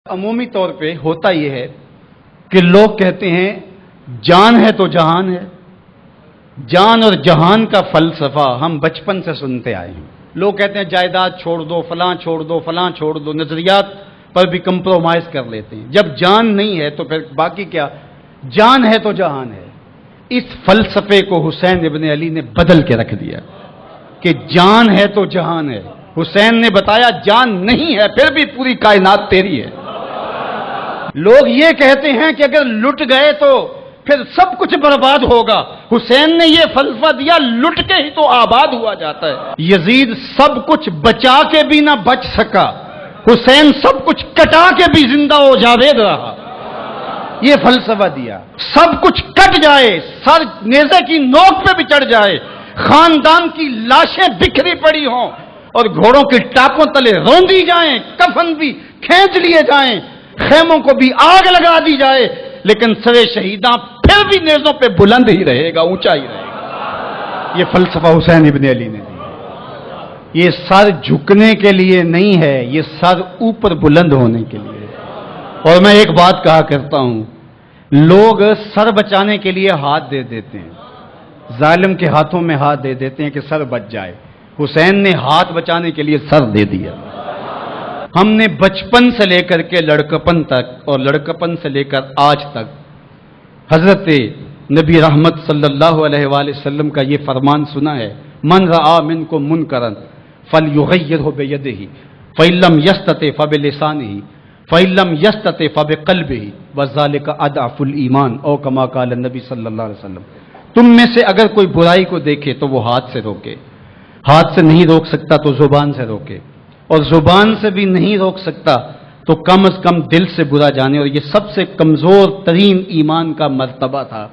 عمومی طور پہ ہوتا یہ ہے کہ لوگ کہتے ہیں جان ہے تو جہان ہے. جان اور جہان کا فلسفہ ہم بچپن سے سنتے آئے ہیں. لوگ کہتے ہیں جائیداد چھوڑ دو، فلاں چھوڑ دو، فلاں چھوڑ دو، نظریات پر بھی کمپرومائز کر لیتے ہیں. جب جان نہیں ہے تو پھر باقی کیا؟ جان ہے تو جہان ہے. اس فلسفے کو حسین ابن علی نے بدل کے رکھ دیا کہ جان ہے تو جہان ہے. حسین نے بتایا جان نہیں ہے پھر بھی پوری کائنات تیری ہے. لوگ یہ کہتے ہیں کہ اگر لٹ گئے تو پھر سب کچھ برباد ہوگا. حسین نے یہ فلسفہ دیا لٹ کے ہی تو آباد ہوا جاتا ہے. یزید سب کچھ بچا کے بھی نہ بچ سکا، حسین سب کچھ کٹا کے بھی زندہ و جاوید رہا. یہ فلسفہ دیا سب کچھ کٹ جائے، سر نیزے کی نوک پہ بھی چڑھ جائے، خاندان کی لاشیں بکھری پڑی ہوں اور گھوڑوں کی ٹاپوں تلے روندی جائیں، کفن بھی کھینچ لیے جائیں، خیموں کو بھی آگ لگا دی جائے، لیکن سر شہیداں پھر بھی نیزوں پہ بلند ہی رہے گا، اونچا ہی رہے گا. یہ فلسفہ حسین ابن علی نے دیا. یہ سر جھکنے کے لیے نہیں ہے، یہ سر اوپر بلند ہونے کے لیے. اور میں ایک بات کہا کرتا ہوں، لوگ سر بچانے کے لیے ہاتھ دے دیتے ہیں، ظالم کے ہاتھوں میں ہاتھ دے دیتے ہیں کہ سر بچ جائے. حسین نے ہاتھ بچانے کے لیے سر دے دیا. ہم نے بچپن سے لے کر کے لڑکپن تک اور لڑکپن سے لے کر آج تک حضرت نبی رحمت صلی اللہ علیہ وآلہ وسلم کا یہ فرمان سنا ہے، من رآ منکم منکرا فلیغیرہ بیدہ فإن لم یستطع فبلسانہ فإن لم یستطع فبقلبہ وذلک اضعف الایمان او کما قال النبی صلی اللہ علیہ وسلم. تم میں سے اگر کوئی برائی کو دیکھے تو وہ ہاتھ سے روکے، ہاتھ سے نہیں روک سکتا تو زبان سے روکے، اور زبان سے بھی نہیں روک سکتا تو کم از کم دل سے برا جانے. اور یہ سب سے کمزور ترین ایمان کا مرتبہ تھا.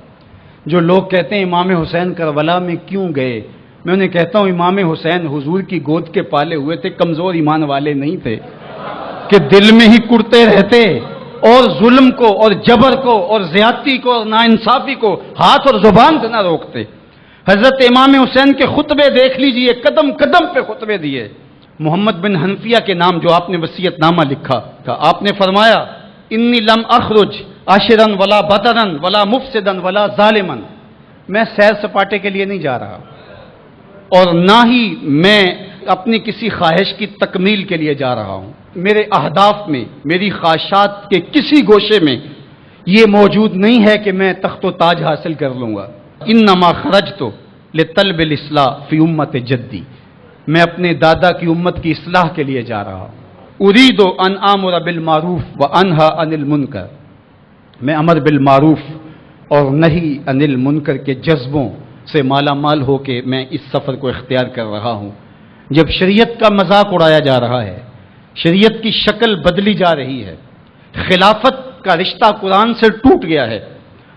جو لوگ کہتے ہیں امام حسین کربلا میں کیوں گئے، میں انہیں کہتا ہوں امام حسین حضور کی گود کے پالے ہوئے تھے، کمزور ایمان والے نہیں تھے کہ دل میں ہی کڑتے رہتے اور ظلم کو اور جبر کو اور زیادتی کو اور ناانصافی کو ہاتھ اور زبان سے نہ روکتے. حضرت امام حسین کے خطبے دیکھ لیجئے، قدم قدم پہ خطبے دیے. محمد بن حنفیہ کے نام جو آپ نے وصیت نامہ لکھا تھا، آپ نے فرمایا انی لم اخرج عاشرا ولا بطرا ولا مفسدا ولا ظالما. میں سیر سپاٹے کے لیے نہیں جا رہا اور نہ ہی میں اپنی کسی خواہش کی تکمیل کے لیے جا رہا ہوں. میرے اہداف میں، میری خواہشات کے کسی گوشے میں یہ موجود نہیں ہے کہ میں تخت و تاج حاصل کر لوں گا. انما خرجت لطلب الاصلاح فی امت جدی. میں اپنے دادا کی امت کی اصلاح کے لیے جا رہا ہوں. اريد ان آمر بالمعروف وانہی عن المنکر. میں امر بالمعروف اور نہی عن المنکر کے جذبوں سے مالا مال ہو کے میں اس سفر کو اختیار کر رہا ہوں. جب شریعت کا مذاق اڑایا جا رہا ہے، شریعت کی شکل بدلی جا رہی ہے، خلافت کا رشتہ قرآن سے ٹوٹ گیا ہے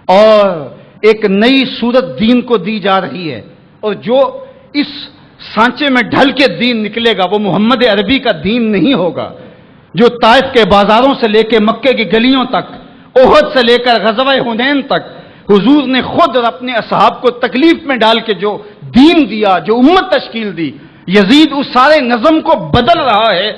اور ایک نئی صورت دین کو دی جا رہی ہے، اور جو اس سانچے میں ڈھل کے دین نکلے گا وہ محمد عربی کا دین نہیں ہوگا جو طائف کے بازاروں سے لے کے مکے کی گلیوں تک، احد سے لے کر غزوہ حنین تک حضور نے خود اور اپنے اصحاب کو تکلیف میں ڈال کے جو دین دیا، جو امت تشکیل دی. یزید اس سارے نظم کو بدل رہا ہے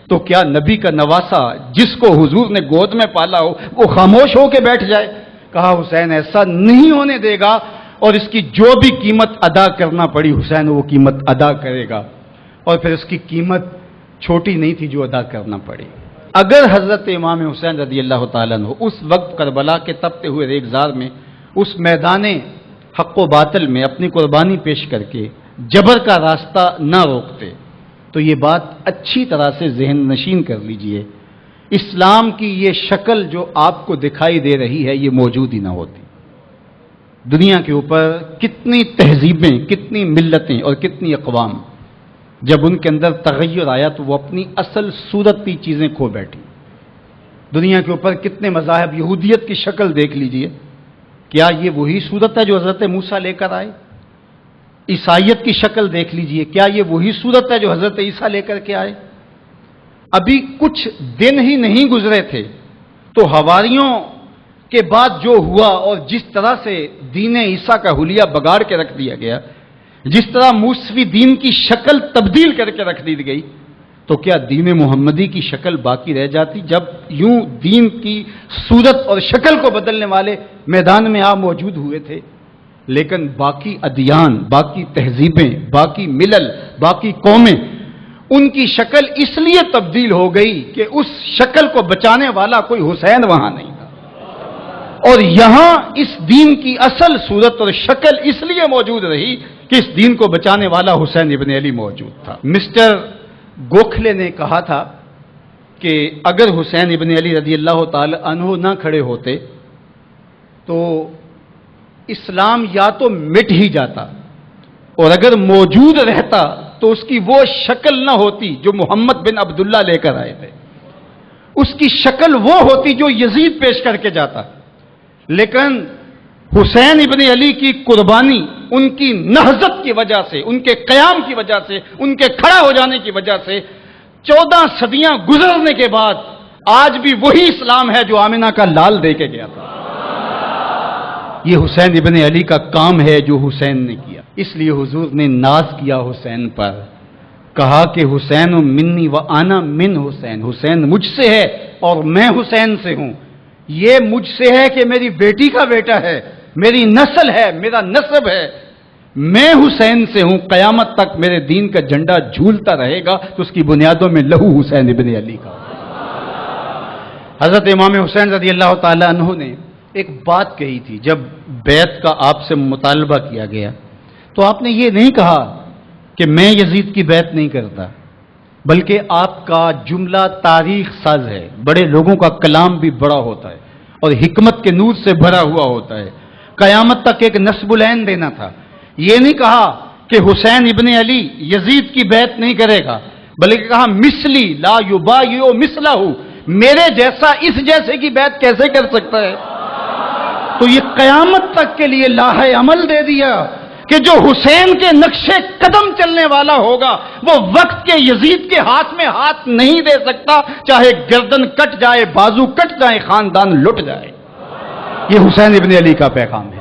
تو کیا نبی کا نواسا جس کو حضور نے گود میں پالا ہو وہ خاموش ہو کے بیٹھ جائے؟ کہا حسین ایسا نہیں ہونے دے گا، اور اس کی جو بھی قیمت ادا کرنا پڑی حسین وہ قیمت ادا کرے گا. اور پھر اس کی قیمت چھوٹی نہیں تھی جو ادا کرنا پڑی. اگر حضرت امام حسین رضی اللہ تعالیٰ عنہ اس وقت کربلا کے تپتے ہوئے ریگزار میں اس میدان حق و باطل میں اپنی قربانی پیش کر کے جبر کا راستہ نہ روکتے تو یہ بات اچھی طرح سے ذہن نشین کر لیجئے، اسلام کی یہ شکل جو آپ کو دکھائی دے رہی ہے یہ موجود ہی نہ ہوتی. دنیا کے اوپر کتنی تہذیبیں، کتنی ملتیں اور کتنی اقوام جب ان کے اندر تغیر آیا تو وہ اپنی اصل صورتی چیزیں کھو بیٹھی. دنیا کے اوپر کتنے مذاہب، یہودیت کی شکل دیکھ لیجئے، کیا یہ وہی صورت ہے جو حضرت موسیٰ لے کر آئے؟ عیسائیت کی شکل دیکھ لیجئے، کیا یہ وہی صورت ہے جو حضرت عیسیٰ لے کر کے آئے؟ ابھی کچھ دن ہی نہیں گزرے تھے تو حواریوں کے بعد جو ہوا اور جس طرح سے دین عیسیٰ کا حلیہ بگاڑ کے رکھ دیا گیا، جس طرح موسوی دین کی شکل تبدیل کر کے رکھ دی گئی، تو کیا دین محمدی کی شکل باقی رہ جاتی؟ جب یوں دین کی صورت اور شکل کو بدلنے والے میدان میں آپ موجود ہوئے تھے، لیکن باقی ادیان، باقی تہذیبیں، باقی ملل، باقی قومیں، ان کی شکل اس لیے تبدیل ہو گئی کہ اس شکل کو بچانے والا کوئی حسین وہاں نہیں تھا، اور یہاں اس دین کی اصل صورت اور شکل اس لیے موجود رہی کہ اس دین کو بچانے والا حسین ابن علی موجود تھا۔ مسٹر گوکھلے نے کہا تھا کہ اگر حسین ابن علی رضی اللہ تعالی عنہ نہ کھڑے ہوتے تو اسلام یا تو مٹ ہی جاتا، اور اگر موجود رہتا تو اس کی وہ شکل نہ ہوتی جو محمد بن عبداللہ لے کر آئے تھے، اس کی شکل وہ ہوتی جو یزید پیش کر کے جاتا۔ لیکن حسین ابن علی کی قربانی، ان کی نہضت کی وجہ سے، ان کے قیام کی وجہ سے، ان کے کھڑا ہو جانے کی وجہ سے 14 صدیاں گزرنے کے بعد آج بھی وہی اسلام ہے جو آمنہ کا لال دے کے گیا تھا۔ یہ حسین ابن علی کا کام ہے جو حسین نے کیا، اس لیے حضور نے ناز کیا حسین پر، کہا کہ حسین منی و آنا من حسین، حسین مجھ سے ہے اور میں حسین سے ہوں۔ یہ مجھ سے ہے کہ میری بیٹی کا بیٹا ہے، میری نسل ہے، میرا نسب ہے، میں حسین سے ہوں، قیامت تک میرے دین کا جھنڈا جھولتا رہے گا، تو اس کی بنیادوں میں لہو حسین ابن علی کا۔ حضرت امام حسین رضی اللہ تعالی عنہ نے ایک بات کہی تھی جب بیعت کا آپ سے مطالبہ کیا گیا، تو آپ نے یہ نہیں کہا کہ میں یزید کی بیعت نہیں کرتا، بلکہ آپ کا جملہ تاریخ ساز ہے، بڑے لوگوں کا کلام بھی بڑا ہوتا ہے اور حکمت کے نور سے بھرا ہوا ہوتا ہے، قیامت تک ایک نسب العین دینا تھا۔ یہ نہیں کہا کہ حسین ابن علی یزید کی بیعت نہیں کرے گا، بلکہ کہا مثلی لا یبایع مثلہ، میرے جیسا اس جیسے کی بیعت کیسے کر سکتا ہے؟ تو یہ قیامت تک کے لیے لاہ عمل دے دیا کہ جو حسین کے نقشے قدم چلنے والا ہوگا وہ وقت کے یزید کے ہاتھ میں ہاتھ نہیں دے سکتا، چاہے گردن کٹ جائے، بازو کٹ جائے، خاندان لٹ جائے۔ یہ حسین ابن علی کا پیغام ہے۔